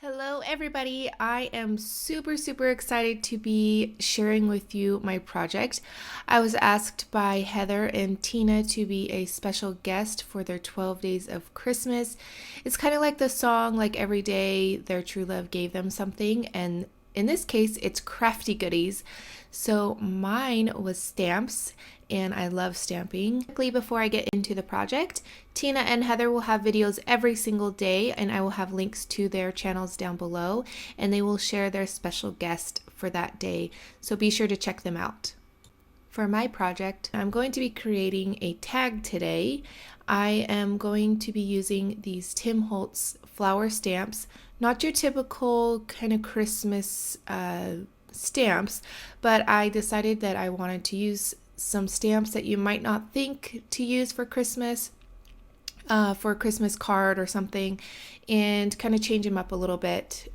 Hello everybody, I am super excited to be sharing with you my project. I was asked by Heather and Tina to be a special guest for their 12 days of Christmas. It's kind of like the song, like every day their true love gave them something, and in this case it's crafty goodies. So mine was stamps, and I love stamping. Quickly before I get into the project, Tina and Heather will have videos every single day, and I will have links to their channels down below, and they will share their special guest for that day, so be sure to check them out. For my project, I'm going to be creating a tag today. I am going to be using these Tim Holtz flower stamps, not your typical kind of Christmas stamps, but I decided that I wanted to use some stamps that you might not think to use for Christmas, for a Christmas card or something, and kind of change them up a little bit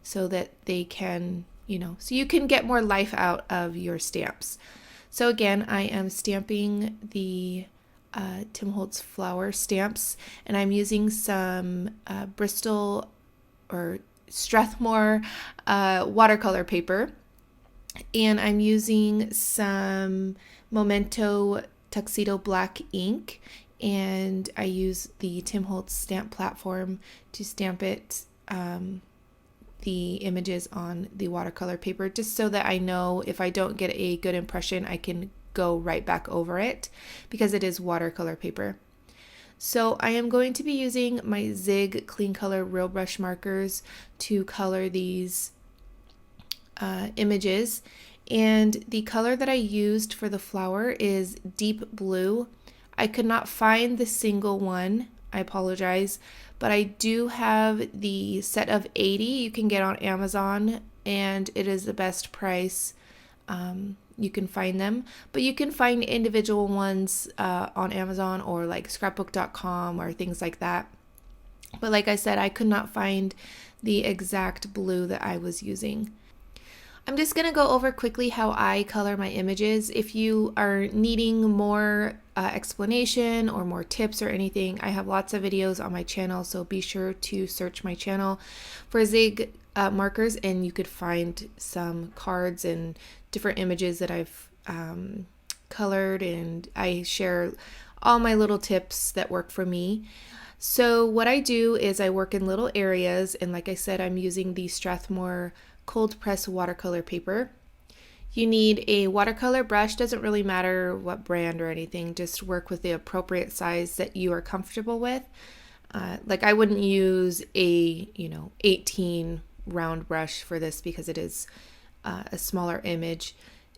so that they can, so you can get more life out of your stamps. So again, I am stamping the Tim Holtz flower stamps, and I'm using some Bristol or Strathmore watercolor paper, and I'm using some Memento Tuxedo black ink, and I use the Tim Holtz stamp platform to stamp the images on the watercolor paper, just so that I know if I don't get a good impression, I can go right back over it because it is watercolor paper. So I am going to be using my Zig Clean Color Real Brush markers to color these images, and the color that I used for the flower is deep blue. I could not find the single one, I apologize, but I do have the set of 80 you can get on Amazon, and it is the best price. You can find them, but you can find individual ones on Amazon or like scrapbook.com or things like that. But like I said, I could not find the exact blue that I was using. I'm just going to go over quickly how I color my images. If you are needing more explanation or more tips or anything, I have lots of videos on my channel, so be sure to search my channel for Zig markers, and you could find some cards and different images that I've colored, and I share all my little tips that work for me. So what I do is I work in little areas, and like I said, I'm using the Strathmore cold press watercolor paper. You need a watercolor brush, doesn't really matter what brand or anything, just work with the appropriate size that you are comfortable with. Like I wouldn't use a 18 round brush for this because it is a smaller image,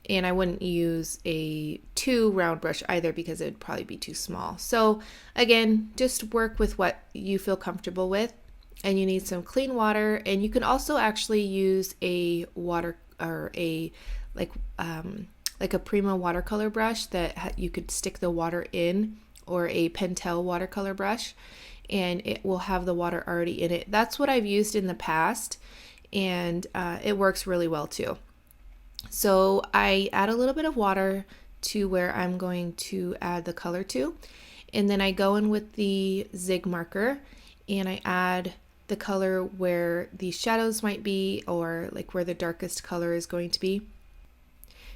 and I wouldn't use a 2 round brush either because it'd probably be too small. So again, just work with what you feel comfortable with. And you need some clean water, and you can also actually use a water or a like a Prima watercolor brush that you could stick the water in, or a Pentel watercolor brush, and it will have the water already in it. That's what I've used in the past, and it works really well too. So I add a little bit of water to where I'm going to add the color to, and then I go in with the Zig marker and I add the color where the shadows might be, or like where the darkest color is going to be.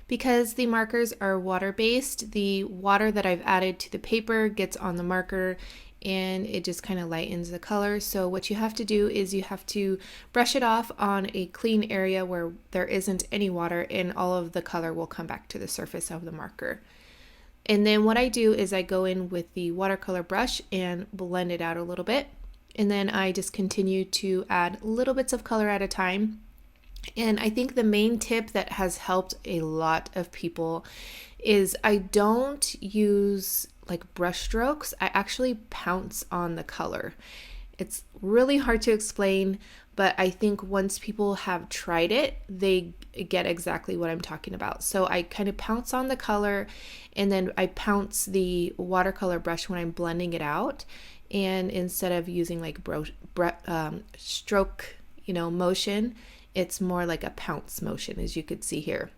Because the markers are water-based, the water that I've added to the paper gets on the marker and it just kind of lightens the color. So what you have to do is you have to brush it off on a clean area where there isn't any water, and all of the color will come back to the surface of the marker. And then what I do is I go in with the watercolor brush and blend it out a little bit. And then I just continue to add little bits of color at a time. And I think the main tip that has helped a lot of people is I don't use like brush strokes. I actually pounce on the color. It's really hard to explain, but I think once people have tried it, they get exactly what I'm talking about. So I kind of pounce on the color, and then I pounce the watercolor brush when I'm blending it out. And instead of using like stroke, motion, it's more like a pounce motion, as you could see here.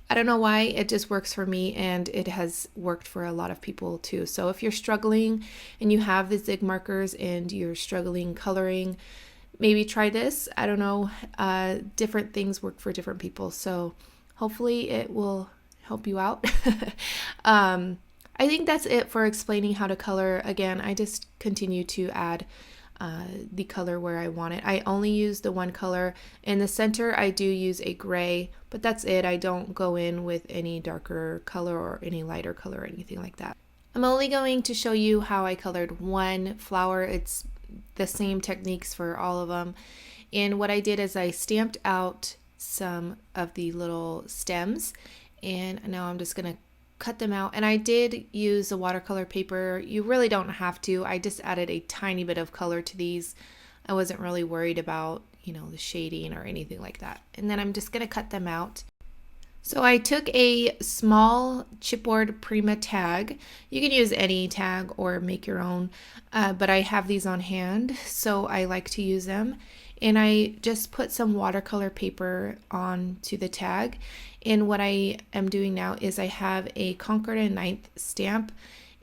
I don't know why, it just works for me, and it has worked for a lot of people too. So if you're struggling and you have the Zig markers and you're struggling coloring, maybe try this. I don't know. Different things work for different people. So hopefully it will help you out. I think that's it for explaining how to color. Again, I just continue to add the color where I want it. I only use the one color. In the center, I do use a gray, but that's it. I don't go in with any darker color or any lighter color or anything like that. I'm only going to show you how I colored one flower. It's the same techniques for all of them. And what I did is I stamped out some of the little stems, and now I'm just going to cut them out. And I did use a watercolor paper. You really don't have to. I just added a tiny bit of color to these. I wasn't really worried about, the shading or anything like that. And then I'm just going to cut them out. So I took a small chipboard Prima tag. You can use any tag or make your own, but I have these on hand, so I like to use them. And I just put some watercolor paper onto the tag. And what I am doing now is I have a Concord and Ninth stamp,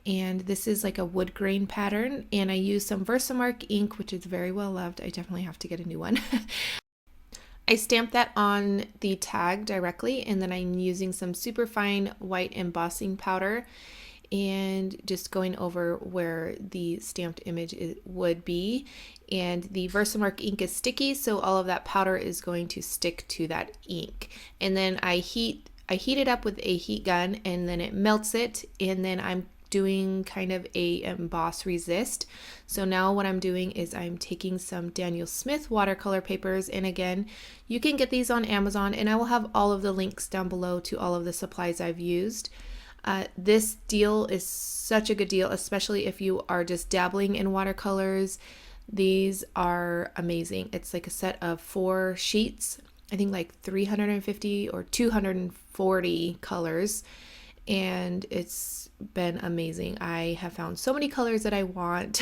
and this is like a wood grain pattern. And I use some VersaMark ink, which is very well loved. I definitely have to get a new one. I stamped that on the tag directly, and then I'm using some super fine white embossing powder and just going over where the stamped image would be. And the VersaMark ink is sticky, so all of that powder is going to stick to that ink. And then I heat it up with a heat gun, and then it melts it, and then I'm doing kind of a emboss resist. So now what I'm doing is I'm taking some Daniel Smith watercolor papers, and again, you can get these on Amazon, and I will have all of the links down below to all of the supplies I've used. This deal is such a good deal, especially if you are just dabbling in watercolors. These are amazing. It's like a set of 4 sheets, I think like 350 or 240 colors, and it's been amazing. I have found so many colors that I want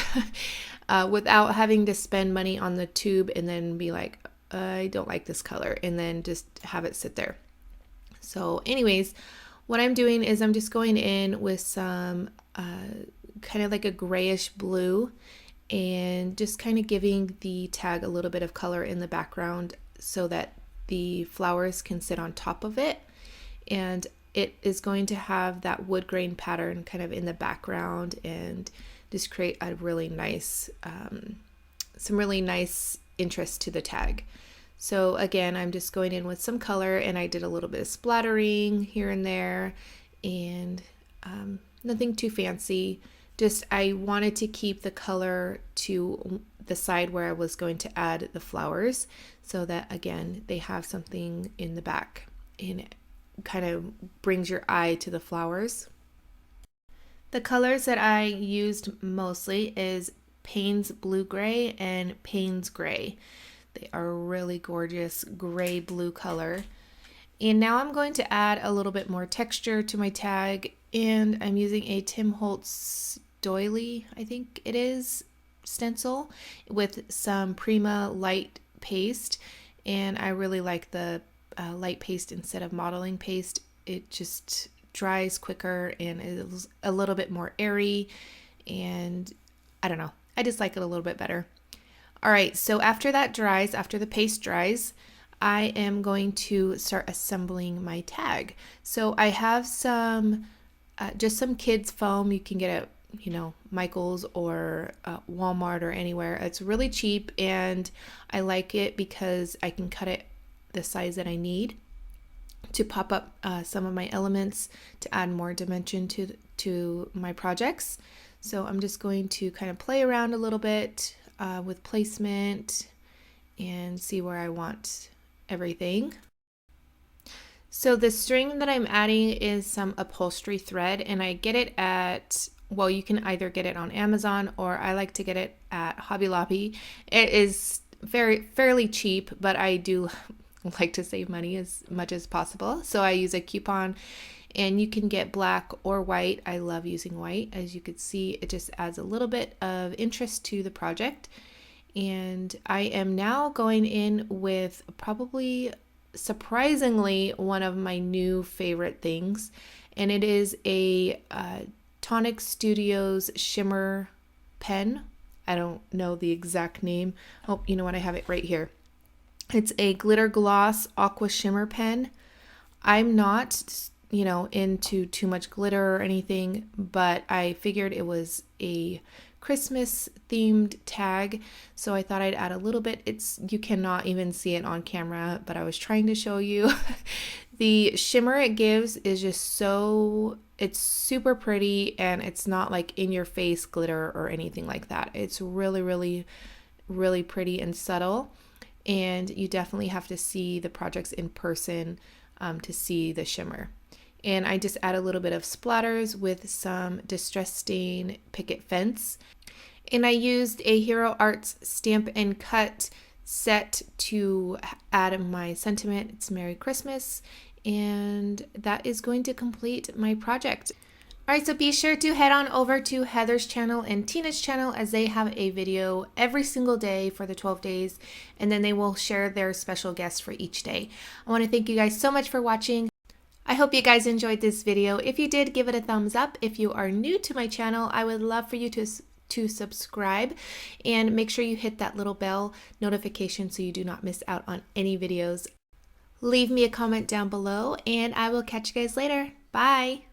without having to spend money on the tube and then be like, I don't like this color, and then just have it sit there. So anyways, what I'm doing is I'm just going in with some kind of like a grayish blue, and just kind of giving the tag a little bit of color in the background so that the flowers can sit on top of it. And it is going to have that wood grain pattern kind of in the background and just create a really nice, some really nice interest to the tag. So again, I'm just going in with some color, and I did a little bit of splattering here and there, and nothing too fancy. Just I wanted to keep the color to the side where I was going to add the flowers, so that again they have something in the back, and it kind of brings your eye to the flowers. The colors that I used mostly is Payne's Blue Gray and Payne's Gray. They are really gorgeous gray blue color. And now I'm going to add a little bit more texture to my tag, and I'm using a Tim Holtz doily, I think it is, stencil with some Prima light paste. And I really like the light paste instead of modeling paste. It just dries quicker and is a little bit more airy, and I don't know, I just like it a little bit better. All right, so after that dries, after the paste dries, I am going to start assembling my tag. So I have some, just some kids foam. You can get at, Michael's or Walmart or anywhere. It's really cheap, and I like it because I can cut it the size that I need to pop up some of my elements to add more dimension to my projects. So I'm just going to kind of play around a little bit with placement and see where I want everything. So the string that I'm adding is some upholstery thread, and I get it at, well, you can either get it on Amazon, or I like to get it at Hobby Lobby. It is fairly cheap, but I do like to save money as much as possible. So I use a coupon, and you can get black or white. I love using white. As you can see, it just adds a little bit of interest to the project. And I am now going in with probably surprisingly one of my new favorite things, and it is a Tonic Studios Shimmer pen. I don't know the exact name. Oh, you know what? I have it right here. It's a glitter gloss Aqua Shimmer pen. I'm not, into too much glitter or anything, but I figured it was a Christmas themed tag, so I thought I'd add a little bit. You cannot even see it on camera, but I was trying to show you. The shimmer it gives is just it's super pretty, and it's not like in your face glitter or anything like that. It's really, really, really pretty and subtle, and you definitely have to see the projects in person to see the shimmer. And I just add a little bit of splatters with some Distress Stain Picket Fence. And I used a Hero Arts Stamp and Cut set to add my sentiment. It's Merry Christmas. And that is going to complete my project. Alright, so be sure to head on over to Heather's channel and Tina's channel, as they have a video every single day for the 12 days, and then they will share their special guests for each day. I want to thank you guys so much for watching. I hope you guys enjoyed this video. If you did, give it a thumbs up. If you are new to my channel, I would love for you to subscribe, and make sure you hit that little bell notification so you do not miss out on any videos. Leave me a comment down below, and I will catch you guys later. Bye!